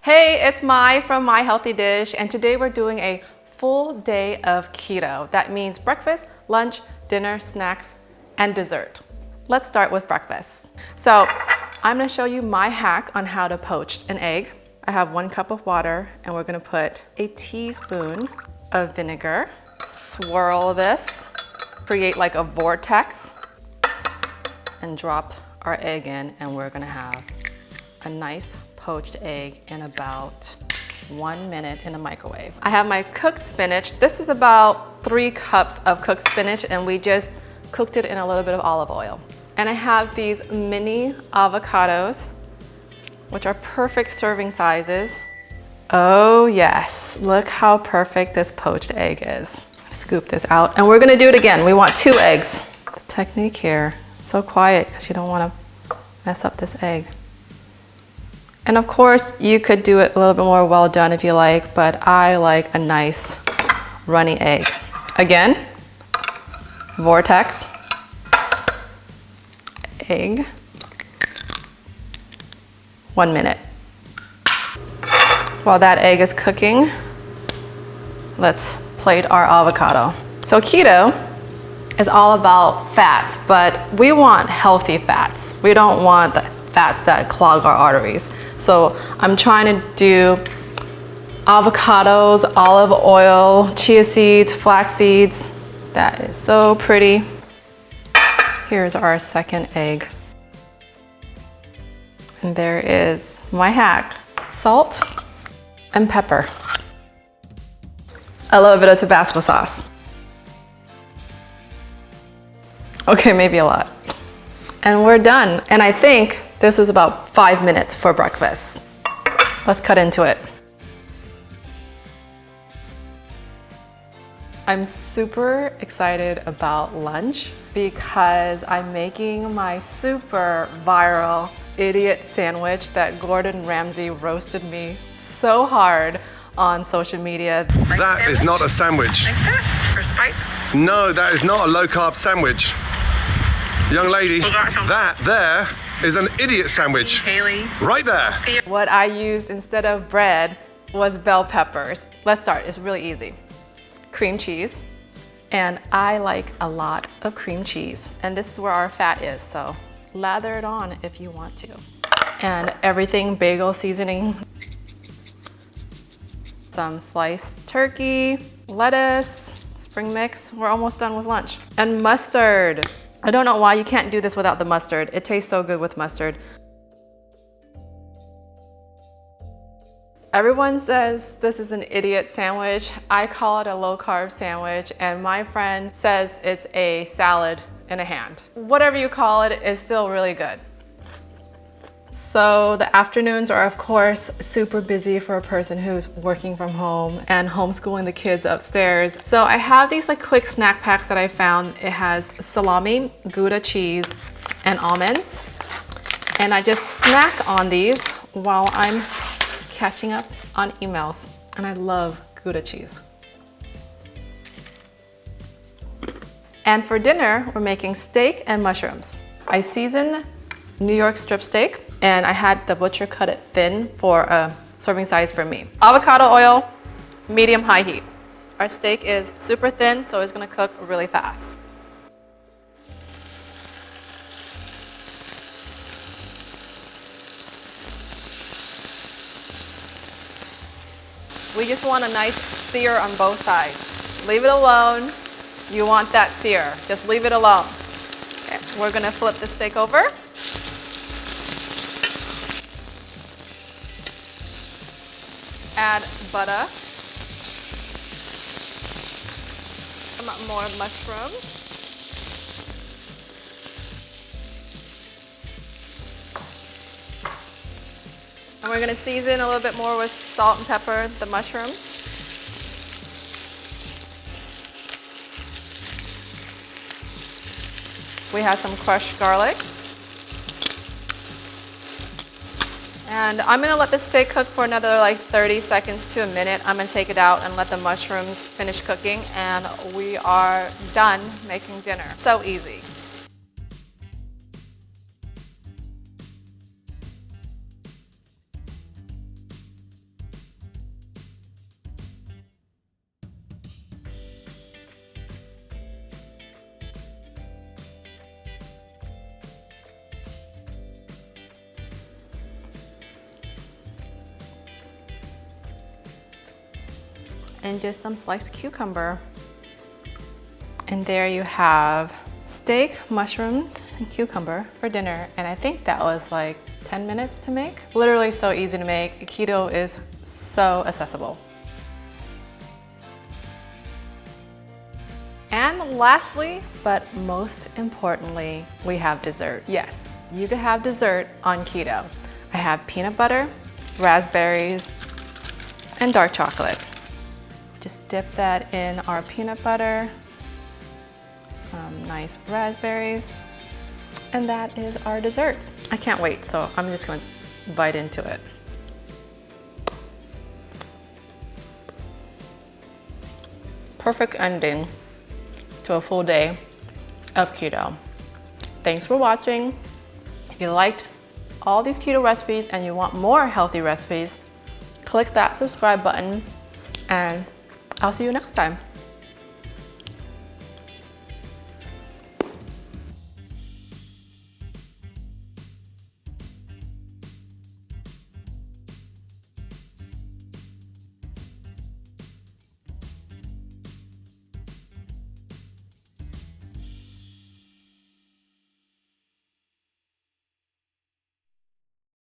Hey, it's Mai from MyHealthyDish, and today we're doing a full day of keto. That means breakfast, lunch, dinner, snacks, and dessert. Let's start with breakfast. So I'm gonna show you my hack on how to poach an egg. I have 1 cup of water, and we're gonna put a teaspoon of vinegar. Swirl this, create like a vortex, and drop our egg in, and we're gonna have a nice poached egg in about 1 minute in the microwave. I have my cooked spinach. This is about 3 cups of cooked spinach, and we just cooked it in a little bit of olive oil. And I have these mini avocados, which are perfect serving sizes. Oh yes, look how perfect this poached egg is. Scoop this out, and we're gonna do it again. We want 2 eggs. The technique here, so quiet because you don't wanna mess up this egg. And of course, you could do it a little bit more well done if you like, but I like a nice runny egg. Again, vortex, egg, 1 minute. While that egg is cooking, let's plate our avocado. So keto is all about fats, but we want healthy fats. We don't want the fats that clog our arteries. So I'm trying to do avocados, olive oil, chia seeds, flax seeds. That is so pretty. Here's our second egg. And there is my hack. Salt and pepper. A little bit of Tabasco sauce. Okay, maybe a lot. And we're done. And I think this is about 5 minutes for breakfast. Let's cut into it. I'm super excited about lunch because I'm making my super viral idiot sandwich that Gordon Ramsay roasted me so hard on social media. That is not a sandwich. Like that? For spike? No, that is not a low-carb sandwich. Young lady, that there is an idiot sandwich. Haley. Right there. What I used instead of bread was bell peppers. Let's start, it's really easy. Cream cheese, and I like a lot of cream cheese. And this is where our fat is, so lather it on if you want to. And everything bagel seasoning. Some sliced turkey, lettuce, spring mix. We're almost done with lunch. And mustard. I don't know why you can't do this without the mustard. It tastes so good with mustard. Everyone says this is an idiot sandwich. I call it a low-carb sandwich, and my friend says it's a salad in a hand. Whatever you call it, it's still really good. So the afternoons are of course super busy for a person who's working from home and homeschooling the kids upstairs. So I have these like quick snack packs that I found. It has salami, Gouda cheese, and almonds. And I just snack on these while I'm catching up on emails. And I love Gouda cheese. And for dinner, we're making steak and mushrooms. I season New York strip steak, and I had the butcher cut it thin for a serving size for me. Avocado oil, medium-high heat. Our steak is super thin, so it's gonna cook really fast. We just want a nice sear on both sides. Leave it alone. You want that sear. Just leave it alone. Okay, we're gonna flip the steak over. Add butter, some more mushrooms, and we're going to season a little bit more with salt and pepper, the mushrooms. We have some crushed garlic. And I'm gonna let the steak cook for another like 30 seconds to a minute. I'm gonna take it out and let the mushrooms finish cooking, and we are done making dinner. So easy. and just some sliced cucumber. And there you have steak, mushrooms, and cucumber for dinner. And I think that was like 10 minutes to make. Literally so easy to make. Keto is so accessible. And lastly, but most importantly, we have dessert. Yes, you could have dessert on keto. I have peanut butter, raspberries, and dark chocolate. Just dip that in our peanut butter, some nice raspberries, and that is our dessert. I can't wait, so I'm just gonna bite into it. Perfect ending to a full day of keto. Thanks for watching. If you liked all these keto recipes and you want more healthy recipes, click that subscribe button and I'll see you next time.